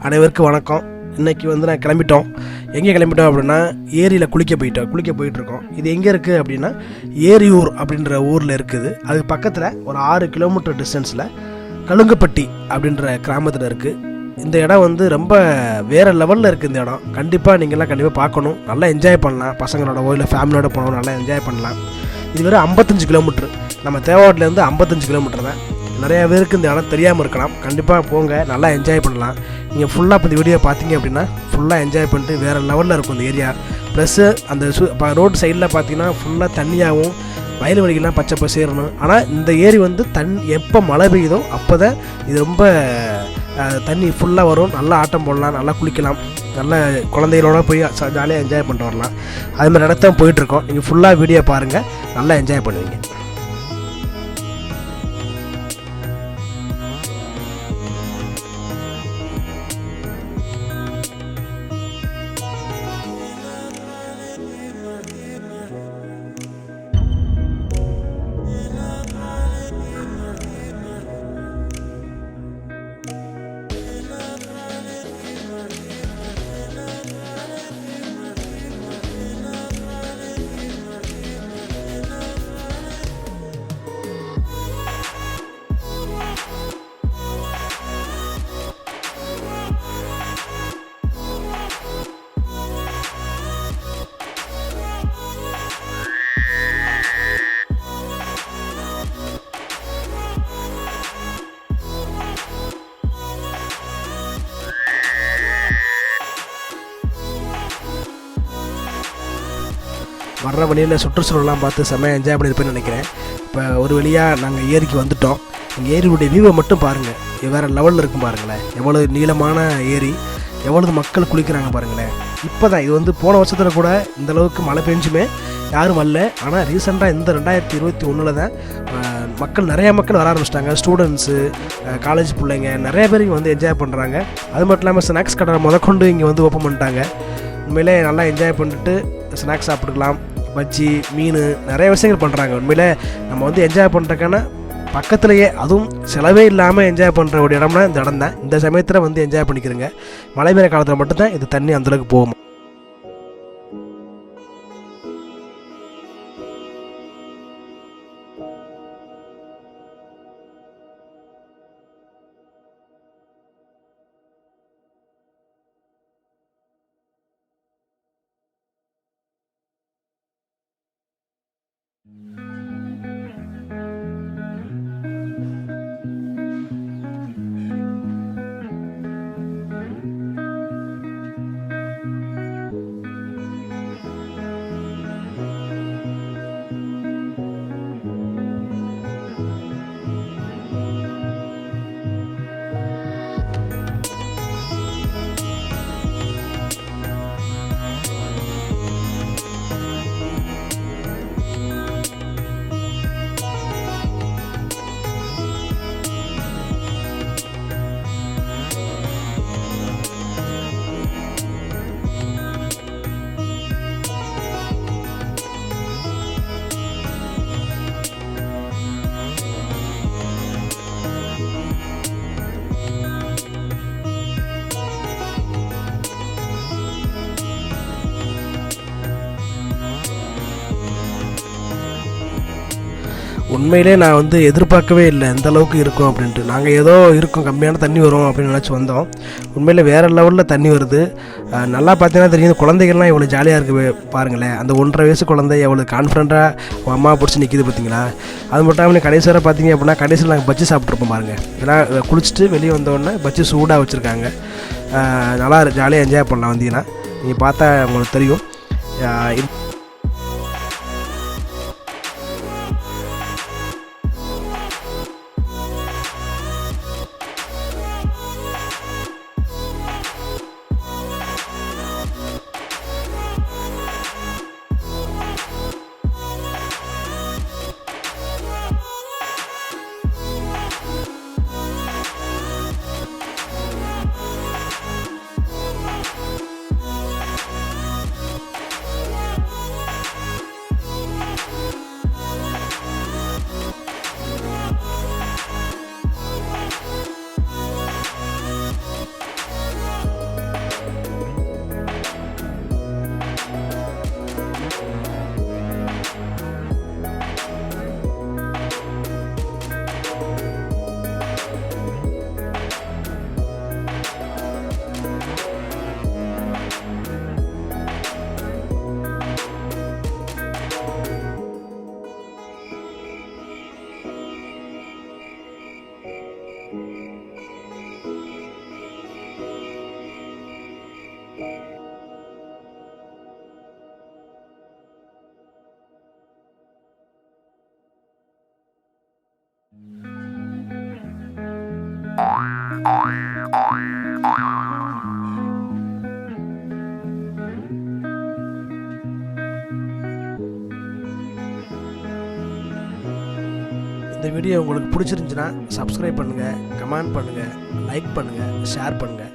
அனைவருக்கும் வணக்கம். இன்றைக்கி நான் கிளம்பிட்டோம். எங்கே கிளம்பிட்டோம் அப்படின்னா ஏரியில் குளிக்க போயிட்டுருக்கோம். இது எங்கே இருக்குது அப்படின்னா ஏரியூர் அப்படின்ற ஊரில் இருக்குது. அதுக்கு பக்கத்தில் ஒரு 6 கிலோமீட்டர் டிஸ்டன்ஸில் கழுங்கப்பட்டி அப்படின்ற கிராமத்தில் இருக்குது. இந்த இடம் ரொம்ப வேறு லெவலில் இருக்குது. இந்த இடம் கண்டிப்பாக பார்க்கணும். நல்லா என்ஜாய் பண்ணலாம். பசங்களோட இல்லை ஃபேமிலியோட போனோம், நல்லா என்ஜாய் பண்ணலாம். இது வெறும் 55 கிலோமீட்ரு. நம்ம தேவாட்டிலேருந்து 55 கிலோமீட்டர் தான். நிறையா பேருக்கு இந்த இடம் தெரியாமல் இருக்கலாம். கண்டிப்பாக போங்க, நல்லா என்ஜாய் பண்ணலாம். நீங்கள் ஃபுல்லாக இப்போ இந்த வீடியோ பார்த்தீங்க அப்படின்னா ஃபுல்லாக என்ஜாய் பண்ணிட்டு வேறு லெவலில் இருக்கும் இந்த ஏரியா. ப்ளஸ்ஸு அந்த ரோடு சைடில் பார்த்தீங்கன்னா ஃபுல்லாக தண்ணியாகவும் வயல்வெளிகள்லாம் பச்சை பசேரணும். ஆனால் இந்த ஏரி எப்போ மழை பெய்யுதோ அப்போ தான் இது ரொம்ப தண்ணி ஃபுல்லாக வரும். நல்லா ஆட்டம் போடலாம், நல்லா குளிக்கலாம், நல்லா குழந்தைகளோட போய் ஜாலியாக என்ஜாய் பண்ணிட்டு வரலாம். அதுமாதிரி இடத்தான் போயிட்டுருக்கோம். நீங்கள் ஃபுல்லாக வீடியோ பாருங்கள், நல்லா என்ஜாய் பண்ணுவீங்க. வர்ற வழியில் சுற்றுச்சூழலாம் பார்த்து செம்மையாக என்ஜாய் பண்ணியிருப்பேன்னு நினைக்கிறேன். இப்போ ஒரு வழியாக நாங்கள் ஏரிக்கு வந்துவிட்டோம். எங்கள் ஏரியுடைய வியூவை மட்டும் பாருங்கள், வேறு லெவலில் இருக்கும் பாருங்களேன். எவ்வளோ நீளமான ஏரி, எவ்வளவு மக்கள் குளிக்கிறாங்க பாருங்களேன். இப்போ தான் இது போன வருஷத்தில் கூட இந்தளவுக்கு மழை பெஞ்சுமே யாரும் வரல. ஆனால் ரீசெண்டாக இந்த 2021 தான் நிறையா மக்கள் வர ஆரம்பிச்சிட்டாங்க. ஸ்டூடெண்ட்ஸு, காலேஜ் பிள்ளைங்க நிறைய பேர் இங்கே என்ஜாய் பண்ணுறாங்க. அது மட்டும் இல்லாமல் ஸ்நாக்ஸ் கடை முதற்கொண்டு இங்கே ஓப்பன் பண்ணிட்டாங்க. உண்மையிலே நல்லா என்ஜாய் பண்ணிட்டு ஸ்நாக்ஸ் சாப்பிட்டுக்கலாம். பஜ்ஜி, மீன், நிறைய விஷயங்கள் பண்ணுறாங்க. உண்மையிலே நம்ம என்ஜாய் பண்ணுறதுக்கான பக்கத்துலேயே, அதுவும் செலவே இல்லாமல் என்ஜாய் பண்ணுற ஒரு இடம்னா இந்த இடம் தான். இந்த சமயத்தில் என்ஜாய் பண்ணிக்கிறேங்க. மழை பெய்கிற காலத்தில் மட்டும்தான் இது தண்ணி அந்தளவுக்கு போகும். உண்மையிலே நான் எதிர்பார்க்கவே இல்லை இந்த அளவுக்கு இருக்கும் அப்படின்ட்டு. நாங்கள் ஏதோ இருக்கும், கம்மியான தண்ணி வரும் அப்படின்னு நினச்சி வந்தோம். உண்மையிலே வேறு லெவலில் தண்ணி வருது. நல்லா பார்த்தீங்கன்னா தெரியும், குழந்தைகள்லாம் எவ்வளோ ஜாலியாக இருக்குது பாருங்களேன். அந்த 1.5 வயசு குழந்தை எவ்வளோ கான்ஃபிடண்ட்டாக அம்மா பிடிச்சி நிற்கிது பார்த்தீங்களா. அது மட்டும் இல்லாமல் கடைசி வரை பார்த்தீங்க அப்படின்னா கடைசியில் நாங்கள் பஜ்ஜி சாப்பிட்ருப்போம் பாருங்கள். ஏன்னா குளிச்சுட்டு வெளியே வந்தோடனே பஜ்ஜி சூடாக வச்சுருக்காங்க. நல்லா ஜாலியாக என்ஜாய் பண்ணலாம். வந்தீங்கன்னா நீங்கள் பார்த்தா உங்களுக்கு தெரியும். இந்த வீடியோ உங்களுக்கு பிடிச்சிருந்துச்சுன்னா சப்ஸ்கிரைப் பண்ணுங்கள், கமெண்ட் பண்ணுங்கள், லைக் பண்ணுங்கள், ஷேர் பண்ணுங்கள்.